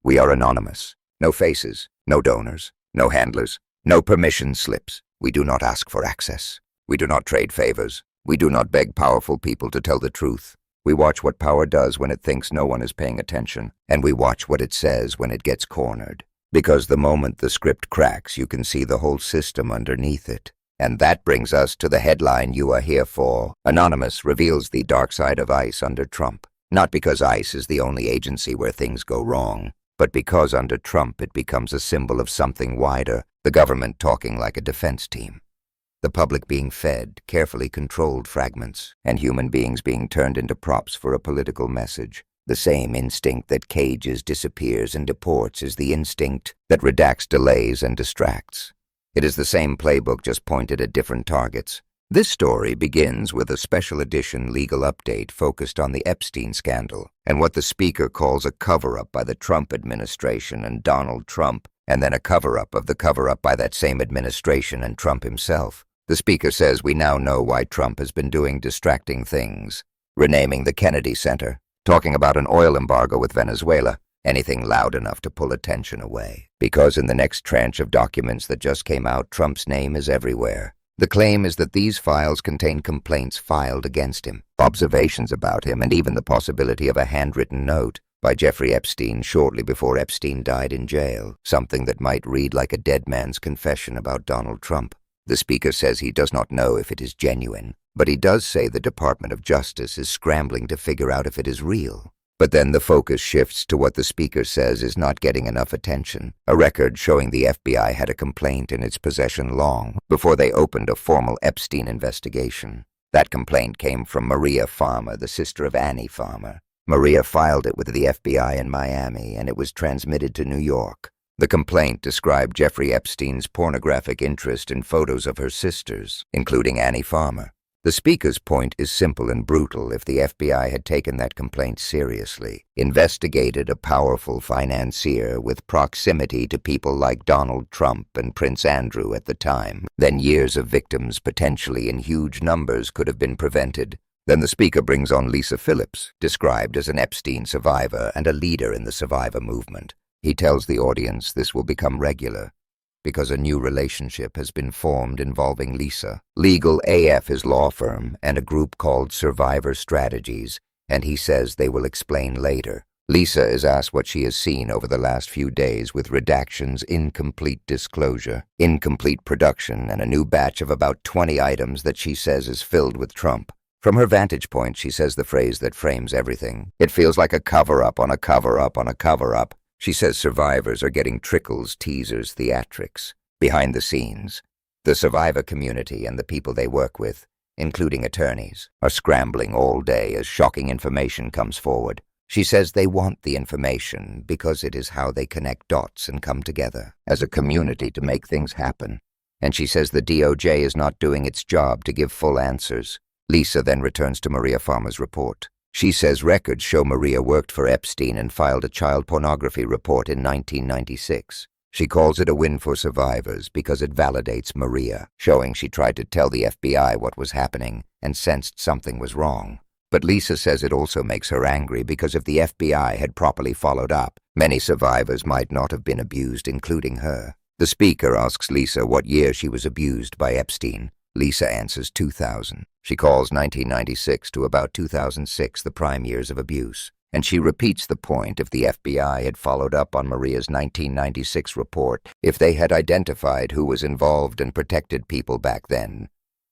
We are anonymous. No faces, no donors, no handlers, no permission slips. We do not ask for access. We do not trade favors. We do not beg powerful people to tell the truth. We watch what power does when it thinks no one is paying attention, and we watch what it says when it gets cornered. Because the moment the script cracks, you can see the whole system underneath it. And that brings us to the headline you are here for. Anonymous reveals the dark side of ICE under Trump. Not because ICE is the only agency where things go wrong, but because under Trump it becomes a symbol of something wider, the government talking like a defense team. The public being fed carefully controlled fragments, and human beings being turned into props for a political message. The same instinct that cages, disappears, and deports is the instinct that redacts, delays, and distracts. It is the same playbook, just pointed at different targets. This story begins with a special edition legal update focused on the Epstein scandal and what the speaker calls a cover-up by the Trump administration and Donald Trump, and then a cover-up of the cover-up by that same administration and Trump himself. The speaker says we now know why Trump has been doing distracting things, renaming the Kennedy Center, talking about an oil embargo with Venezuela, anything loud enough to pull attention away. Because in the next tranche of documents that just came out, Trump's name is everywhere. The claim is that these files contain complaints filed against him, observations about him, and even the possibility of a handwritten note by Jeffrey Epstein shortly before Epstein died in jail, something that might read like a dead man's confession about Donald Trump. The speaker says he does not know if it is genuine, but he does say the Department of Justice is scrambling to figure out if it is real. But then the focus shifts to what the speaker says is not getting enough attention, a record showing the FBI had a complaint in its possession long before they opened a formal Epstein investigation. That complaint came from Maria Farmer, the sister of Annie Farmer. Maria filed it with the FBI in Miami, and it was transmitted to New York. The complaint described Jeffrey Epstein's pornographic interest in photos of her sisters, including Annie Farmer. The speaker's point is simple and brutal. If the FBI had taken that complaint seriously, investigated a powerful financier with proximity to people like Donald Trump and Prince Andrew at the time, then years of victims, potentially in huge numbers, could have been prevented. Then the speaker brings on Lisa Phillips, described as an Epstein survivor and a leader in the survivor movement. He tells the audience this will become regular, because a new relationship has been formed involving Lisa. Legal AF, his law firm, and a group called Survivor Strategies, and he says they will explain later. Lisa is asked what she has seen over the last few days with redactions, incomplete disclosure, incomplete production, and a new batch of about 20 items that she says is filled with Trump. From her vantage point, she says the phrase that frames everything. It feels like a cover-up on a cover-up on a cover-up. She says survivors are getting trickles, teasers, theatrics. Behind the scenes, the survivor community and the people they work with, including attorneys, are scrambling all day as shocking information comes forward. She says they want the information because it is how they connect dots and come together as a community to make things happen. And she says the DOJ is not doing its job to give full answers. Lisa then returns to Maria Farmer's report. She says records show Maria worked for Epstein and filed a child pornography report in 1996. She calls it a win for survivors because it validates Maria, showing she tried to tell the FBI what was happening and sensed something was wrong. But Lisa says it also makes her angry because if the FBI had properly followed up, many survivors might not have been abused, including her. The speaker asks Lisa what year she was abused by Epstein. Lisa answers 2000. She calls 1996 to about 2006 the prime years of abuse, and she repeats the point: if the FBI had followed up on Maria's 1996 report, if they had identified who was involved and protected people back then,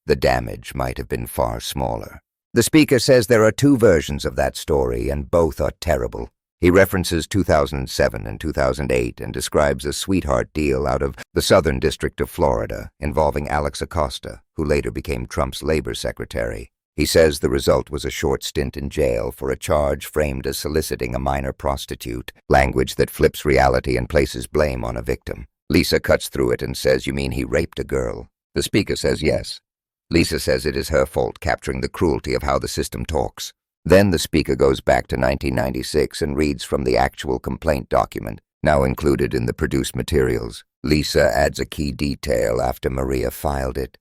the damage might have been far smaller. The speaker says there are two versions of that story, and both are terrible. He references 2007 and 2008 and describes a sweetheart deal out of the Southern District of Florida involving Alex Acosta, who later became Trump's labor secretary. He says the result was a short stint in jail for a charge framed as soliciting a minor prostitute, language that flips reality and places blame on a victim. Lisa cuts through it and says, "You mean he raped a girl?" The speaker says yes. Lisa says it is her fault, capturing the cruelty of how the system talks. Then the speaker goes back to 1996 and reads from the actual complaint document, now included in the produced materials. Lisa adds a key detail after Maria filed it.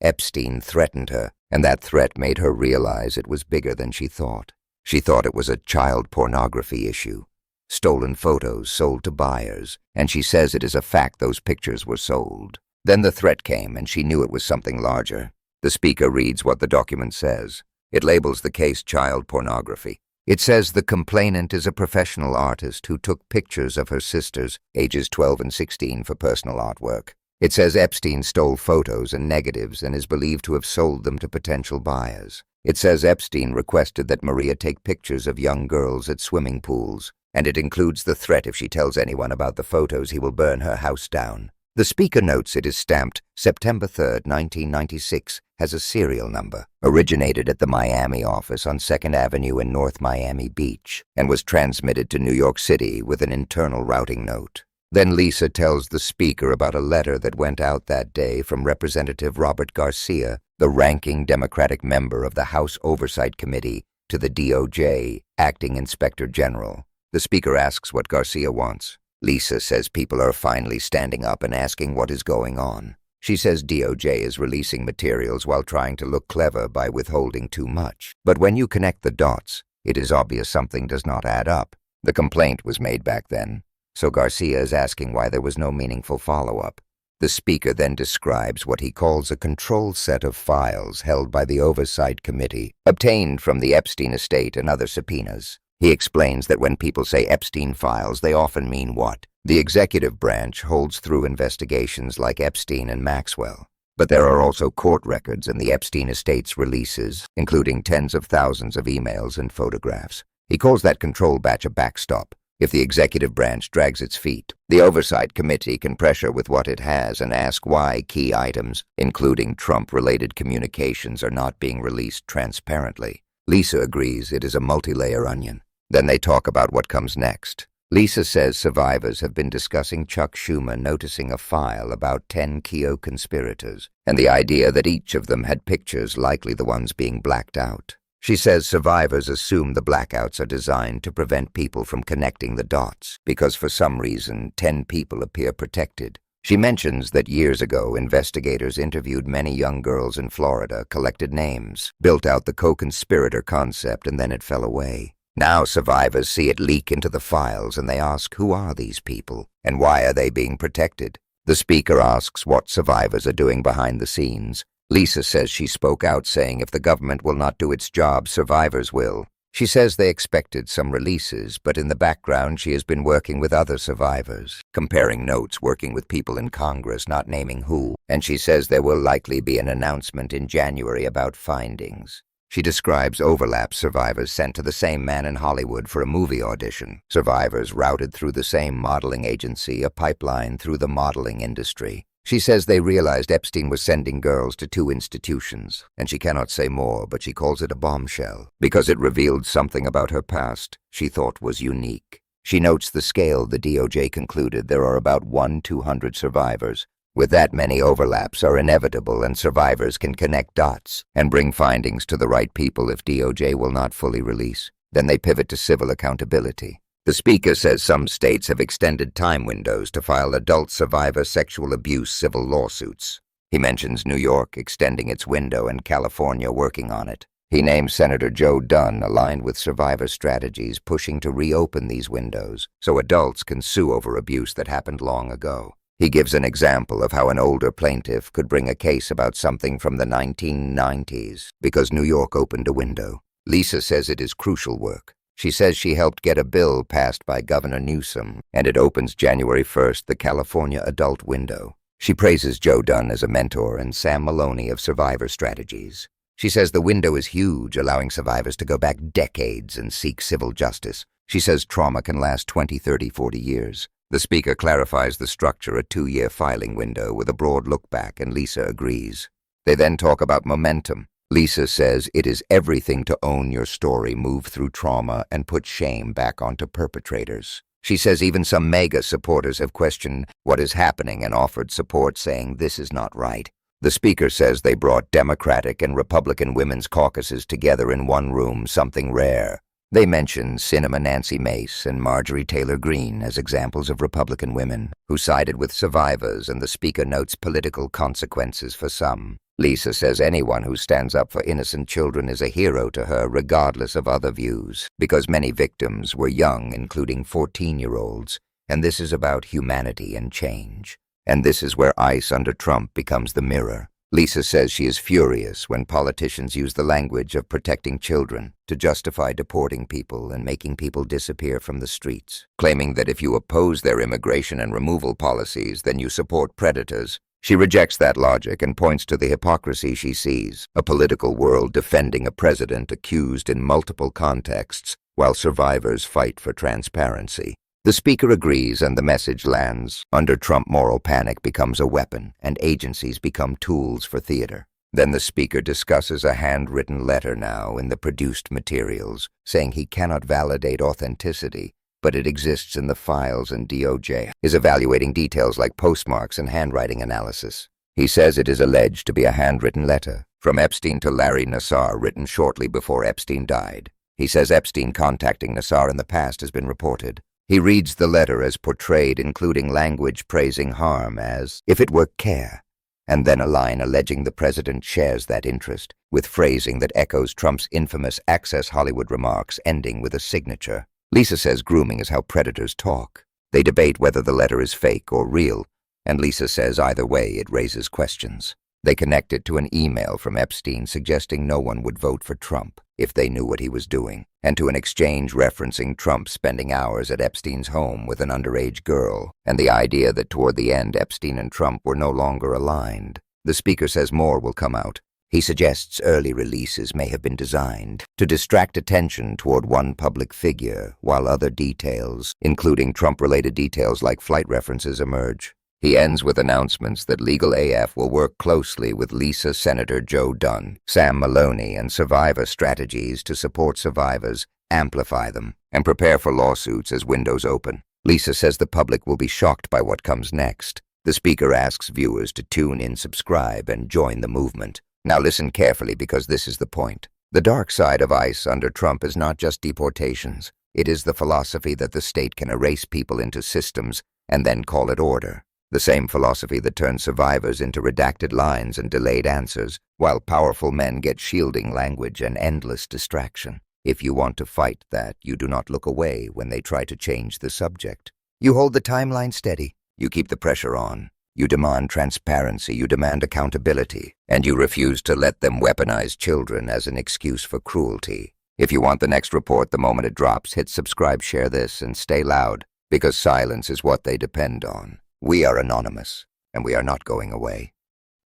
Epstein threatened her, and that threat made her realize it was bigger than she thought. She thought it was a child pornography issue. stolen photos sold to buyers, and she says it is a fact those pictures were sold. Then the threat came, and she knew it was something larger. The speaker reads what the document says. It labels the case child pornography. It says the complainant is a professional artist who took pictures of her sisters, ages 12 and 16, for personal artwork. It says Epstein stole photos and negatives and is believed to have sold them to potential buyers. It says Epstein requested that Maria take pictures of young girls at swimming pools, and it includes the threat if she tells anyone about the photos he will burn her house down. The speaker notes it is stamped September 3rd, 1996, has a serial number, originated at the Miami office on 2nd Avenue in North Miami Beach, and was transmitted to New York City with an internal routing note. Then Lisa tells the speaker about a letter that went out that day from Representative Robert Garcia, the ranking Democratic member of the House Oversight Committee, to the DOJ, Acting Inspector General. The speaker asks what Garcia wants. Lisa says people are finally standing up and asking what is going on. She says DOJ is releasing materials while trying to look clever by withholding too much. But when you connect the dots, it is obvious something does not add up. The complaint was made back then, so Garcia is asking why there was no meaningful follow-up. The speaker then describes what he calls a control set of files held by the Oversight Committee, obtained from the Epstein estate and other subpoenas. He explains that when people say Epstein files, they often mean what? The executive branch holds through investigations like Epstein and Maxwell. But there are also court records in the Epstein estate's releases, including tens of thousands of emails and photographs. He calls that control batch a backstop. If the executive branch drags its feet, the Oversight Committee can pressure with what it has and ask why key items, including Trump-related communications, are not being released transparently. Lisa agrees it is a multi-layer onion. Then they talk about what comes next. Lisa says survivors have been discussing Chuck Schumer noticing a file about 10 Keogh conspirators, and the idea that each of them had pictures, likely the ones being blacked out. She says survivors assume the blackouts are designed to prevent people from connecting the dots, because for some reason 10 people appear protected. She mentions that years ago investigators interviewed many young girls in Florida, collected names, built out the co-conspirator concept, and then it fell away. Now survivors see it leak into the files and they ask, who are these people and why are they being protected? The speaker asks what survivors are doing behind the scenes. Lisa says she spoke out saying if the government will not do its job, survivors will. She says they expected some releases, but in the background she has been working with other survivors, comparing notes, working with people in Congress, not naming who, and she says there will likely be an announcement in January about findings. She describes overlap survivors sent to the same man in Hollywood for a movie audition, survivors routed through the same modeling agency, a pipeline through the modeling industry. She says they realized Epstein was sending girls to 2 institutions, and she cannot say more, but she calls it a bombshell, because it revealed something about her past she thought was unique. She notes the scale the DOJ concluded there are about 1-200 survivors. With that many, overlaps are inevitable and survivors can connect dots and bring findings to the right people if DOJ will not fully release. Then they pivot to civil accountability. The speaker says some states have extended time windows to file adult survivor sexual abuse civil lawsuits. He mentions New York extending its window and California working on it. He names Senator Joe Dunn, aligned with Survivor Strategies, pushing to reopen these windows so adults can sue over abuse that happened long ago. He gives an example of how an older plaintiff could bring a case about something from the 1990s because New York opened a window. Lisa says it is crucial work. She says she helped get a bill passed by Governor Newsom, and it opens January 1st, the California adult window. She praises Joe Dunn as a mentor and Sam Maloney of Survivor Strategies. She says the window is huge, allowing survivors to go back decades and seek civil justice. She says trauma can last 20, 30, 40 years. The speaker clarifies the structure, a 2-year filing window with a broad look back, and Lisa agrees. They then talk about momentum. Lisa says it is everything to own your story, move through trauma, and put shame back onto perpetrators. She says even some mega supporters have questioned what is happening and offered support, saying this is not right. The speaker says they brought Democratic and Republican women's caucuses together in one room, something rare. They mention Cinema Nancy Mace and Marjorie Taylor Greene as examples of Republican women who sided with survivors, and the speaker notes political consequences for some. Lisa says anyone who stands up for innocent children is a hero to her regardless of other views, because many victims were young, including 14-year-olds, and this is about humanity and change. And this is where ICE under Trump becomes the mirror. Lisa says she is furious when politicians use the language of protecting children to justify deporting people and making people disappear from the streets, claiming that if you oppose their immigration and removal policies, then you support predators. She rejects that logic and points to the hypocrisy she sees, a political world defending a president accused in multiple contexts while survivors fight for transparency. The speaker agrees and the message lands. Under Trump, moral panic becomes a weapon and agencies become tools for theater. Then the speaker discusses a handwritten letter now in the produced materials, saying he cannot validate authenticity, but it exists in the files, and DOJ is evaluating details like postmarks and handwriting analysis. He says it is alleged to be a handwritten letter from Epstein to Larry Nassar, written shortly before Epstein died. He says Epstein contacting Nassar in the past has been reported. He reads the letter as portrayed, including language praising harm as if it were care, and then a line alleging the president shares that interest, with phrasing that echoes Trump's infamous Access Hollywood remarks, ending with a signature. Lisa says grooming is how predators talk. They debate whether the letter is fake or real, and Lisa says either way it raises questions. They connect it to an email from Epstein suggesting no one would vote for Trump if they knew what he was doing, and to an exchange referencing Trump spending hours at Epstein's home with an underage girl, and the idea that toward the end Epstein and Trump were no longer aligned. The speaker says more will come out. He suggests early releases may have been designed to distract attention toward one public figure, while other details, including Trump-related details like flight references, emerge. He ends with announcements that Legal AF will work closely with Lisa, Senator Joe Dunn, Sam Maloney, and Survivor Strategies to support survivors, amplify them, and prepare for lawsuits as windows open. Lisa says the public will be shocked by what comes next. The speaker asks viewers to tune in, subscribe, and join the movement. Now listen carefully, because this is the point. The dark side of ICE under Trump is not just deportations. It is the philosophy that the state can erase people into systems and then call it order. The same philosophy that turns survivors into redacted lines and delayed answers, while powerful men get shielding language and endless distraction. If you want to fight that, you do not look away when they try to change the subject. You hold the timeline steady. You keep the pressure on. You demand transparency, you demand accountability, and you refuse to let them weaponize children as an excuse for cruelty. If you want the next report the moment it drops, hit subscribe, share this, and stay loud, because silence is what they depend on. We are anonymous, and we are not going away.